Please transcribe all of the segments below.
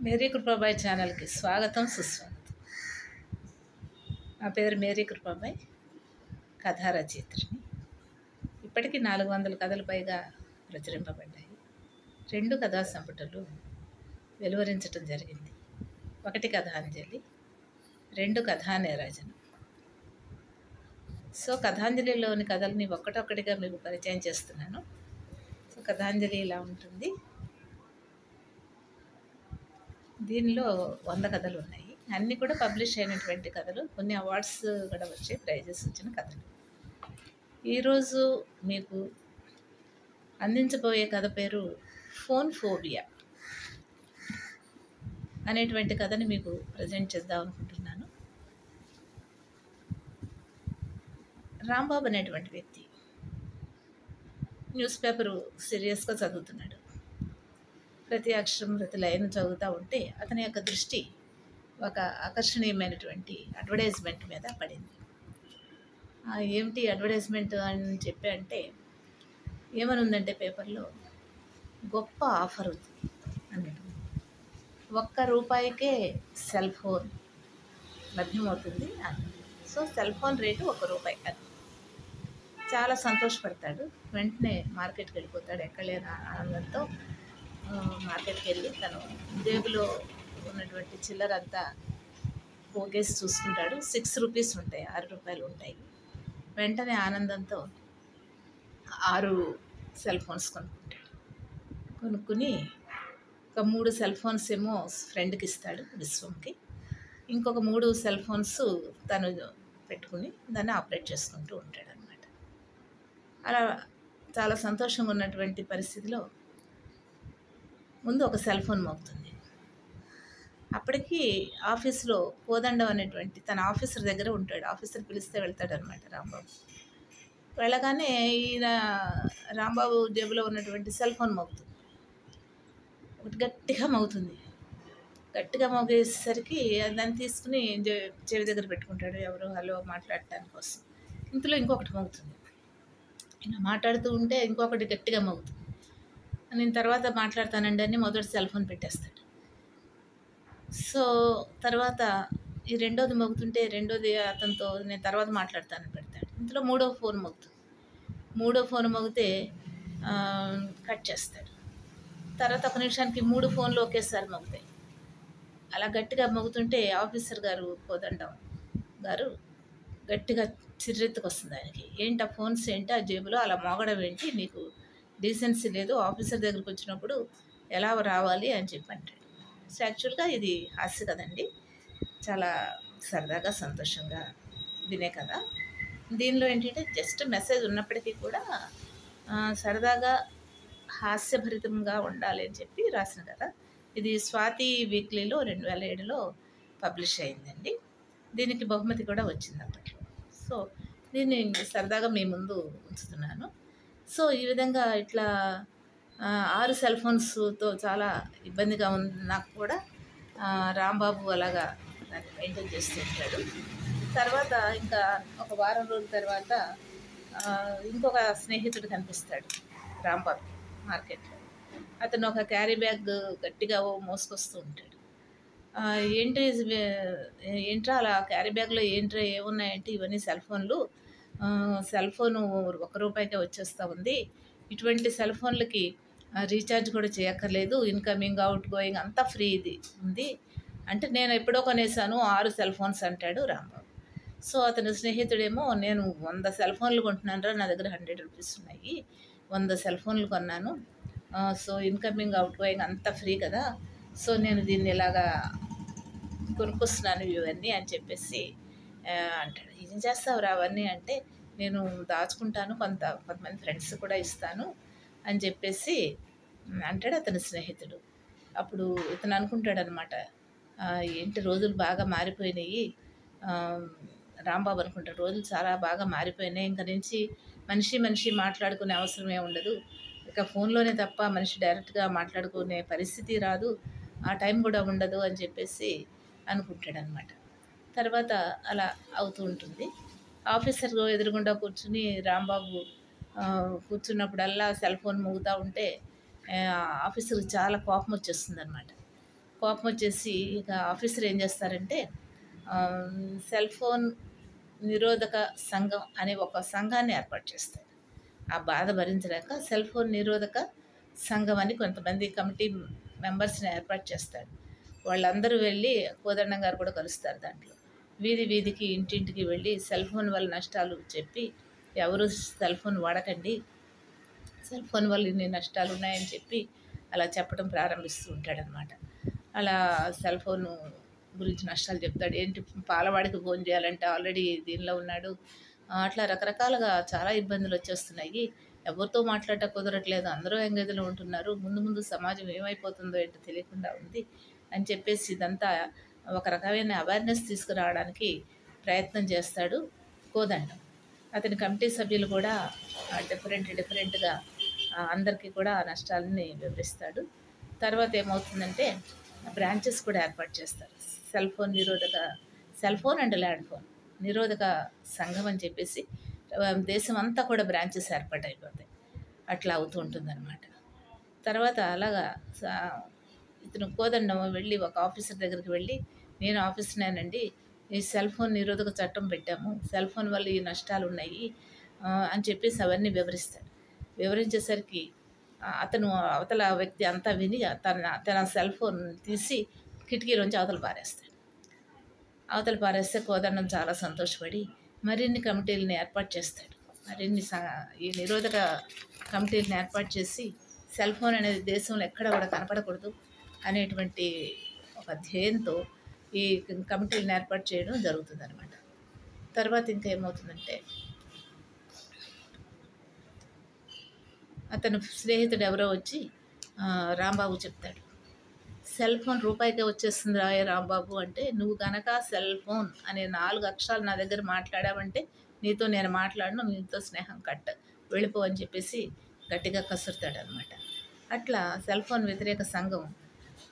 Mary Kripabai ఛానల్కి స్వాగతం సుస్వాగతం. నా పేరు మేరీ కృపాబాయ్, కథా రచయిత్రిని. ఇప్పటికీ 400 కథలు పైగా ప్రచురింపబడ్డాయి. 2 కథా సంపుటలు వెలువరించడం జరిగింది. 1 కథాంజలి, 2 కథా నీరాజనం. సో కథాంజలిలోని కథల్ని ఒక్కటొక్కటిగా మీకు పరిచయం చేస్తున్నాను. సో కథాంజలి ఇలా ఉంటుంది. దీనిలో 100 కథలు ఉన్నాయి. అన్నీ కూడా పబ్లిష్ అయినటువంటి కథలు, కొన్ని అవార్డ్స్ కూడా వచ్చి ప్రైజెస్ వచ్చిన కథలు. ఈరోజు మీకు అందించబోయే కథ పేరు ఫోన్ ఫోబియా అనేటువంటి కథని మీకు ప్రజెంట్ చేద్దాం అనుకుంటున్నాను. రాంబాబు అనేటువంటి వ్యక్తి న్యూస్ పేపరు సీరియస్గా చదువుతున్నాడు. ప్రతి అక్షరం ప్రతి లైన్ చదువుతూ ఉంటే అతని యొక్క దృష్టి ఒక ఆకర్షణీయమైనటువంటి అడ్వర్టైజ్మెంట్ మీద పడింది. ఏమిటి అడ్వర్టైజ్మెంట్ అని చెప్పి అంటే ఏమనుందంటే పేపర్లో గొప్ప ఆఫర్ ఉంది అన్నట్టు. ₹1కే సెల్ ఫోన్ లభ్యమవుతుంది అని. సో సెల్ ఫోన్ రేటు ₹1 అని. చాలా సంతోషపడతాడు. వెంటనే మార్కెట్కి వెళ్ళిపోతాడు. ఎక్కడలేని ఆనందంతో మార్కెట్కి వెళ్ళి తను జేబులో ఉన్నటువంటి చిల్లరంతా పోగేసి చూసుకుంటాడు. ₹6 ఉంటాయి, ₹6 ఉంటాయి. వెంటనే ఆనందంతో 6 సెల్ ఫోన్స్ కొనుక్కుంటాడు. కొనుక్కుని ఒక 3 సెల్ ఫోన్స్ ఏమో ఫ్రెండ్కి ఇస్తాడు, విశ్వంకి. ఇంకొక 3 సెల్ ఫోన్స్ తను పెట్టుకుని దాన్ని ఆపరేట్ చేసుకుంటూ ఉంటాడు అన్నమాట. అలా చాలా సంతోషంగా ఉన్నటువంటి పరిస్థితిలో ముందు ఒక సెల్ ఫోన్ మోగుతుంది. అప్పటికి ఆఫీస్లో కోదండం అనేటువంటి తన ఆఫీసర్ దగ్గర ఉంటాడు. ఆఫీసర్ పిలిస్తే వెళ్తాడు అనమాట రాంబాబు. వెళ్ళగానే ఈయన రాంబాబు జేబులో ఉన్నటువంటి సెల్ ఫోన్ మోగుతుంది. ఒకటి గట్టిగా మోగుతుంది. గట్టిగా మోగేసరికి దాన్ని తీసుకుని చెవి దగ్గర పెట్టుకుంటాడు, ఎవరు హలో మాట్లాడటానికి కోసం. ఇంతలో ఇంకొకటి మోగుతుంది. ఈయన మాట్లాడుతూ ఉంటే ఇంకొకటి గట్టిగా మోగుతుంది. నేను తర్వాత మాట్లాడతానండి అని మొదటి సెల్ ఫోన్ పెట్టేస్తాడు. సో తర్వాత ఈ రెండోది మోగుతుంటే రెండోది అతనితో నేను తర్వాత మాట్లాడతానని పెడతాడు. ఇందులో 3వ ఫోన్ మోగుతుంది. 3వ ఫోన్ మోగితే కట్ చేస్తాడు. తర్వాత ఒక నిమిషానికి 3 ఫోన్లు ఒకేసారి మోగుతాయి. అలా గట్టిగా మోగుతుంటే ఆఫీసర్ గారు కోదండం గారు గట్టిగా చిర్రెత్తుకు వస్తుంది ఆయనకి. ఏంటి ఆ ఫోన్స్ ఏంటి, ఆ జేబులో అలా మోగడం ఏంటి, నీకు డీసెన్సీ లేదు, ఆఫీసర్ దగ్గరికి వచ్చినప్పుడు ఎలా రావాలి అని చెప్పి అంటాడు. సో యాక్చువల్గా ఇది హాస్య కదండి, చాలా సరదాగా సంతోషంగా వినే కదా. దీనిలో ఏంటంటే జస్ట్ మెసేజ్ ఉన్నప్పటికీ కూడా సరదాగా హాస్యభరితంగా ఉండాలి అని చెప్పి రాసిన కదా. ఇది స్వాతి వీక్లీలో 2007లో పబ్లిష్ అయిందండి. దీనికి బహుమతి కూడా వచ్చింది అప్పట్లో. సో దీన్ని సరదాగా మీ ముందు ఉంచుతున్నాను. సో ఈ విధంగా ఇట్లా 6 సెల్ ఫోన్స్తో చాలా ఇబ్బందిగా నాకు కూడా రాంబాబు అలాగా దాన్ని మెయింటైన్ చేస్తూ ఉంటాడు. తర్వాత ఇంకా ఒక వారం రోజుల తర్వాత ఇంకొక స్నేహితుడు కనిపిస్తాడు రాంబాబు మార్కెట్లో. అతను ఒక క్యారీ బ్యాగ్ గట్టిగా మోసుకొస్తూ ఉంటాడు. ఏంట్రా అలా క్యారీ బ్యాగ్లో ఏంట్రా ఏమున్నాయంటే ఇవన్నీ సెల్ ఫోన్లు, సెల్ ఫోను ₹1కే వచ్చేస్తూ ఉంది. ఇటువంటి సెల్ ఫోన్లకి రీఛార్జ్ కూడా చేయక్కర్లేదు, ఇన్కమింగ్ అవుట్ గోయింగ్ అంతా ఫ్రీ ఇది ఉంది అంటే నేను ఎప్పుడో కొనేసాను 6 సెల్ ఫోన్స్ అంటాడు రాంబాబు. సో అతని స్నేహితుడేమో నేను 100 సెల్ ఫోన్లు కొంటున్నాను రా, నా దగ్గర ₹100 ఉన్నాయి, 100 సెల్ ఫోన్లు కొన్నాను, సో ఇన్కమింగ్ అవుట్ గోయింగ్ అంతా ఫ్రీ కదా, సో నేను దీన్ని ఇలాగా కొనుక్కొస్తున్నాను ఇవన్నీ అని చెప్పేసి అంటాడు. ఏం చేస్తావురా అవన్నీ అంటే నేను దాచుకుంటాను, కొంతమంది ఫ్రెండ్స్ కూడా ఇస్తాను అని చెప్పేసి అంటాడు అతని స్నేహితుడు. అప్పుడు ఇతను అనుకుంటాడు అనమాట, ఏంటి రోజులు బాగా మారిపోయినాయి, రాంబాబు అనుకుంటాడు రోజులు చాలా బాగా మారిపోయినాయి, ఇంక నుంచి మనిషి మాట్లాడుకునే అవసరమే ఉండదు, ఇక ఫోన్లోనే తప్ప మనిషి డైరెక్ట్గా మాట్లాడుకునే పరిస్థితి రాదు, ఆ టైం కూడా ఉండదు అని చెప్పేసి అనుకుంటాడు అనమాట. తర్వాత అలా అవుతూ ఉంటుంది. ఆఫీసర్ ఎదురుగుండా కూర్చుని రాంబాబు కూర్చున్నప్పుడల్లా సెల్ ఫోన్ మోగుతూ ఉంటే ఆఫీసర్కి చాలా కోపం వచ్చేస్తుంది అనమాట. కోపం వచ్చేసి ఇక ఆఫీసర్ ఏం చేస్తారంటే సెల్ ఫోన్ నిరోధక సంఘం అనే ఒక సంఘాన్ని ఏర్పాటు చేస్తారు. ఆ బాధ భరించలేక సెల్ ఫోన్ నిరోధక సంఘం అని కొంతమంది కమిటీ మెంబర్స్ని ఏర్పాటు చేస్తాడు. వాళ్ళందరూ వెళ్ళి కోదండం గారు కూడా కలుస్తారు దాంట్లో. వీధి వీధికి ఇంటింటికి వెళ్ళి సెల్ ఫోన్ వల్ల నష్టాలు చెప్పి ఎవరు సెల్ ఫోన్ వాడకండి, సెల్ ఫోన్ వల్ల ఇన్ని నష్టాలు ఉన్నాయని చెప్పి అలా చెప్పడం ప్రారంభిస్తూ ఉంటాడనమాట. అలా సెల్ ఫోన్ గురించి నష్టాలు చెప్తాడు. ఏంటి పాలవాడికి ఫోన్ చేయాలంటే ఆల్రెడీ దీనిలో ఉన్నాడు. అట్లా రకరకాలుగా చాలా ఇబ్బందులు వచ్చేస్తున్నాయి. ఎవరితో మాట్లాడటం కుదరట్లేదు, అందరూ ఎంగేజ్లో ఉంటున్నారు, ముందు ముందు సమాజం ఏమైపోతుందో ఏంటో తెలియకుండా ఉంది అని చెప్పేసి ఇదంతా ఒక రకమైన అవేర్నెస్ తీసుకురావడానికి ప్రయత్నం చేస్తాడు కోదండం. అతని కమిటీ సభ్యులు కూడా డిఫరెంట్గా అందరికీ కూడా ఆ నష్టాలని వివరిస్తాడు. తర్వాత ఏమవుతుందంటే బ్రాంచెస్ కూడా ఏర్పాటు చేస్తారు. Cell phone and land phone నిరోధక సంఘం అని చెప్పేసి దేశం అంతా కూడా బ్రాంచెస్ ఏర్పాటు అయిపోతాయి. అట్లా అవుతూ ఉంటుందన్నమాట. తర్వాత అలాగా ఇతను కోదండం వెళ్ళి ఒక ఆఫీసర్ దగ్గరికి వెళ్ళి, నేను ఆఫీసర్నేనండి, ఈ సెల్ ఫోన్ నిరోధక చట్టం పెట్టాము, సెల్ ఫోన్ వల్ల ఈ నష్టాలు ఉన్నాయి అని చెప్పేసి అవన్నీ వివరిస్తాడు. వివరించేసరికి అతను అవతల వ్యక్తి అంతా విని తన సెల్ ఫోన్ తీసి కిటికీలోంచి అవతల పారేస్తే కోదండం చాలా సంతోషపడి మరిన్ని కమిటీలను ఏర్పాటు చేస్తాడు. ఈ నిరోధక కమిటీలను ఏర్పాటు చేసి సెల్ ఫోన్ అనేది దేశంలో ఎక్కడ కూడా కనపడకూడదు అనేటువంటి ఒక ధ్యేయంతో ఈ కమిటీలను ఏర్పాటు చేయడం జరుగుతుందన్నమాట. తర్వాత ఇంకా ఏమవుతుందంటే అతను స్నేహితుడు ఎవరో వచ్చి రాంబాబు చెప్తాడు, సెల్ ఫోన్ రూపాయికే వచ్చేస్తుంది రాయ రాంబాబు, అంటే నువ్వు కనుక సెల్ ఫోన్ అనే 4 అక్షరాలు నా దగ్గర మాట్లాడావంటే నీతో నేను మాట్లాడను, నీతో స్నేహం వెళ్ళిపో అని చెప్పేసి గట్టిగా కసురుతాడనమాట. అట్లా సెల్ ఫోన్ వ్యతిరేక సంఘం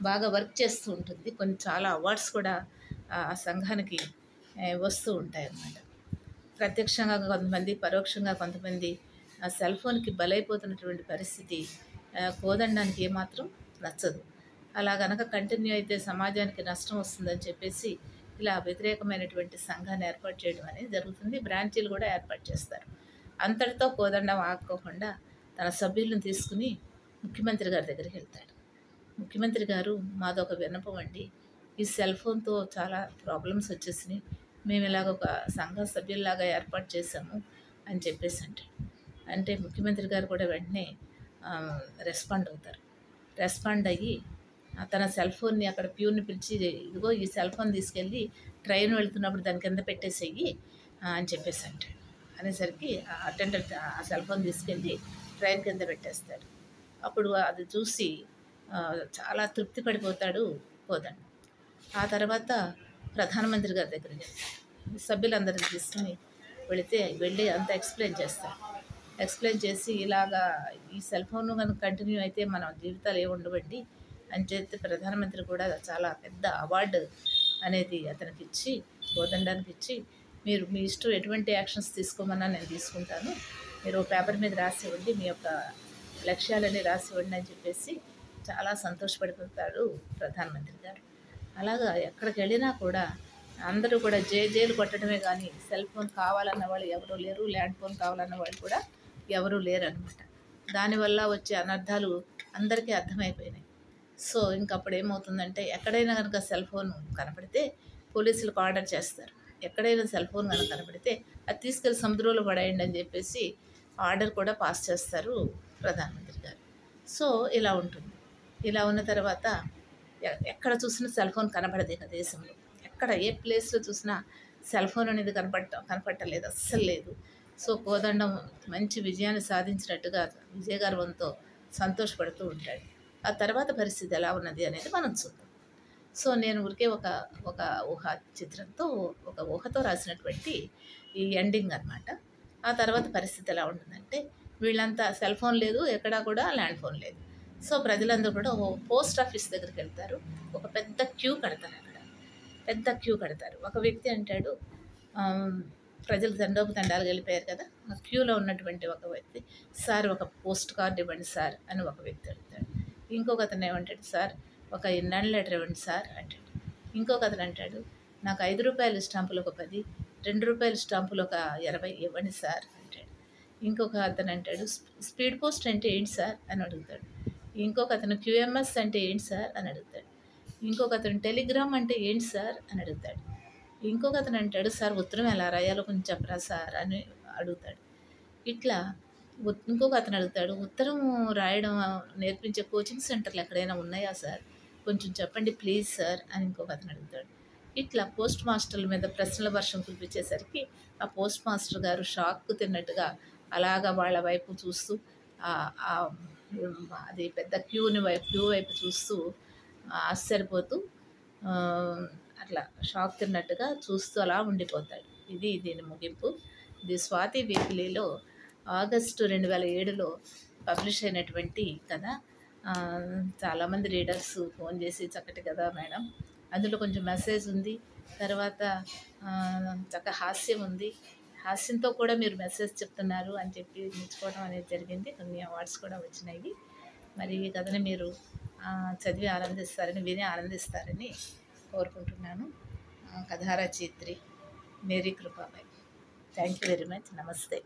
బాగా వర్క్ చేస్తూ ఉంటుంది. చాలా అవార్డ్స్ కూడా ఆ సంఘానికి వస్తూ ఉంటాయి అన్నమాట. ప్రత్యక్షంగా కొంతమంది, పరోక్షంగా కొంతమంది ఆ సెల్ ఫోన్కి బలైపోతున్నటువంటి పరిస్థితి కోదండానికి ఏమాత్రం నచ్చదు. అలా గనక కంటిన్యూ అయితే సమాజానికి నష్టం వస్తుందని చెప్పేసి ఇలా వ్యతిరేకమైనటువంటి సంఘాన్ని ఏర్పాటు చేయడం అనేది జరుగుతుంది. బ్రాంచీలు కూడా ఏర్పాటు చేస్తారు. అంతటితో కోదండం ఆగకుండా తన సభ్యులను తీసుకుని ముఖ్యమంత్రి గారి దగ్గరికి వెళ్తాడు. ముఖ్యమంత్రి గారు, మాదొక విన్నపం అండి, ఈ సెల్ ఫోన్తో చాలా ప్రాబ్లమ్స్ వచ్చేసినాయి, మేము ఇలాగ ఒక సంఘ సభ్యుల్లాగా ఏర్పాటు చేశాము అని చెప్పేసి అంటే ముఖ్యమంత్రి గారు కూడా వెంటనే రెస్పాండ్ అయ్యి తన సెల్ ఫోన్ని అక్కడ ప్యూర్ని పిలిచి, ఇదిగో ఈ సెల్ ఫోన్ తీసుకెళ్ళి ట్రైన్ వెళ్తున్నప్పుడు దాని కింద పెట్టేసేయి అని చెప్పేసి అనేసరికి అటెండెంట్ ఆ సెల్ ఫోన్ తీసుకెళ్ళి ట్రైన్ కింద పెట్టేస్తాడు. అప్పుడు అది చూసి చాలా తృప్తి పడిపోతాడు కోదండం. ఆ తర్వాత ప్రధానమంత్రి గారి దగ్గరికి సభ్యులందరినీ తీసుకుని వెళ్ళి అంతా ఎక్స్ప్లెయిన్ చేసి ఇలాగా ఈ సెల్ ఫోన్ కనుక కంటిన్యూ అయితే మన జీవితాలు ఏముండవండి అని చెప్పి ప్రధానమంత్రి కూడా చాలా పెద్ద అవార్డు అనేది అతనికి ఇచ్చి, కోదండానికి ఇచ్చి, మీరు మీ ఇష్టం ఎటువంటి యాక్షన్స్ తీసుకోమన్నా నేను తీసుకుంటాను, మీరు పేపర్ మీద రాసి ఇవ్వండి, మీ యొక్క లక్ష్యాలని రాసి ఇవ్వండి అని చెప్పేసి చాలా సంతోషపడిపోతాడు ప్రధానమంత్రి గారు. అలాగా ఎక్కడికి వెళ్ళినా కూడా అందరూ కూడా జైలు కొట్టడమే కానీ సెల్ ఫోన్ కావాలన్న వాళ్ళు ఎవరూ లేరు, ల్యాండ్ ఫోన్ కావాలన్న వాళ్ళు కూడా ఎవరూ లేరు అనమాట. దానివల్ల వచ్చే అనర్థాలు అందరికీ అర్థమైపోయినాయి. సో ఇంకప్పుడు ఏమవుతుందంటే ఎక్కడైనా కనుక సెల్ ఫోన్ కనపడితే పోలీసులకు ఆర్డర్ చేస్తారు. ఎక్కడైనా సెల్ ఫోన్ కనుక కనపడితే అది తీసుకెళ్ళి సముద్రంలో పడేయండి అని చెప్పేసి ఆర్డర్ కూడా పాస్ చేస్తారు ప్రధానమంత్రి గారు. సో ఇలా ఉంటుంది. ఇలా ఉన్న తర్వాత ఎక్కడ చూసినా సెల్ ఫోన్ కనపడదు ఇక దేశంలో. ఎక్కడ ఏ ప్లేస్లో చూసినా సెల్ ఫోన్ అనేది కనపడలేదు, అస్సలు లేదు. సో కోదండం మంచి విజయాన్ని సాధించినట్టుగా విజయగర్వంతో సంతోషపడుతూ ఉంటాడు. ఆ తర్వాత పరిస్థితి ఎలా ఉన్నది అనేది మనం చూద్దాం. సో నేను ఊరికే ఒక ఊహా చిత్రంతో, ఒక ఊహతో రాసినటువంటి ఈ ఎండింగ్ అనమాట. ఆ తర్వాత పరిస్థితి ఎలా ఉంటుందంటే వీళ్ళంతా సెల్ ఫోన్ లేదు, ఎక్కడా కూడా ల్యాండ్ ఫోన్ లేదు. సో ప్రజలందరూ కూడా పోస్ట్ ఆఫీస్ దగ్గరికి వెళ్తారు. ఒక పెద్ద క్యూ కడతారు. ఒక వ్యక్తి అంటాడు, ప్రజలు తండాలుగా వెళ్ళిపోయారు కదా, ఆ క్యూలో ఉన్నటువంటి ఒక వ్యక్తి, సార్ ఒక పోస్ట్ కార్డ్ ఇవ్వండి సార్ అని ఒక వ్యక్తి అడుగుతాడు. ఇంకొక అతను ఏమంటాడు, సార్ ఒక ఇన్నాళ్ళ లెటర్ ఇవ్వండి సార్ అంటాడు. ఇంకొక అతను అంటాడు, నాకు ₹5 స్టాంపులు ఒక 10, ₹2 స్టాంపులు ఒక 20 ఇవ్వండి సార్ అంటాడు. ఇంకొక అతను అంటాడు, స్పీడ్ పోస్ట్ అంటే ఏంటి సార్ అని అడుగుతాడు. ఇంకొక అతను క్యూఎంఎస్ అంటే ఏంటి సార్ అని అడుగుతాడు. ఇంకొక అతను టెలిగ్రామ్ అంటే ఏంటి సార్ అని అడుగుతాడు. ఇంకొక అతను అంటాడు, సార్ ఉత్తరం ఎలా రాయాలో కొంచెం చెప్పరా సార్ అని అడుగుతాడు. ఇట్లా ఇంకొక అతను అడుగుతాడు, ఉత్తరం రాయడం నేర్పించే కోచింగ్ సెంటర్లు ఎక్కడైనా ఉన్నాయా సార్, కొంచెం చెప్పండి ప్లీజ్ సార్ అని ఇంకొక అతను అడుగుతాడు. ఇట్లా పోస్ట్ మాస్టర్ల మీద ప్రశ్నల వర్షం కురిపించేసరికి ఆ పోస్ట్ మాస్టర్ గారు షాక్ తిన్నట్టుగా అలాగా వాళ్ళ వైపు చూస్తూ అది పెద్ద క్యూ వైపు చూస్తూ ఆశ్చర్యపోతూ అట్లా షాక్ తిన్నట్టుగా చూస్తూ అలా ఉండిపోతాడు. ఇది దీని ముగింపు. ఇది స్వాతి వీక్లీలో ఆగస్టు 2007లో పబ్లిష్ అయినటువంటి కథ. చాలామంది రీడర్స్ ఫోన్ చేసి చక్కటి కథ మేడం, అందులో కొంచెం మెసేజ్ ఉంది, తర్వాత చక్కగా హాస్యం ఉంది, హాస్యంతో కూడా మీరు మెసేజ్ చెప్తున్నారు అని చెప్పి మెచ్చుకోవడం అనేది జరిగింది. కొన్ని అవార్డ్స్ కూడా వచ్చినాయి. మరి ఈ కథని మీరు చదివి ఆనందిస్తారని, విని ఆనందిస్తారని కోరుకుంటున్నాను. కథా రచయిత్రి Mary Krupabai. Thank you very much. నమస్తే.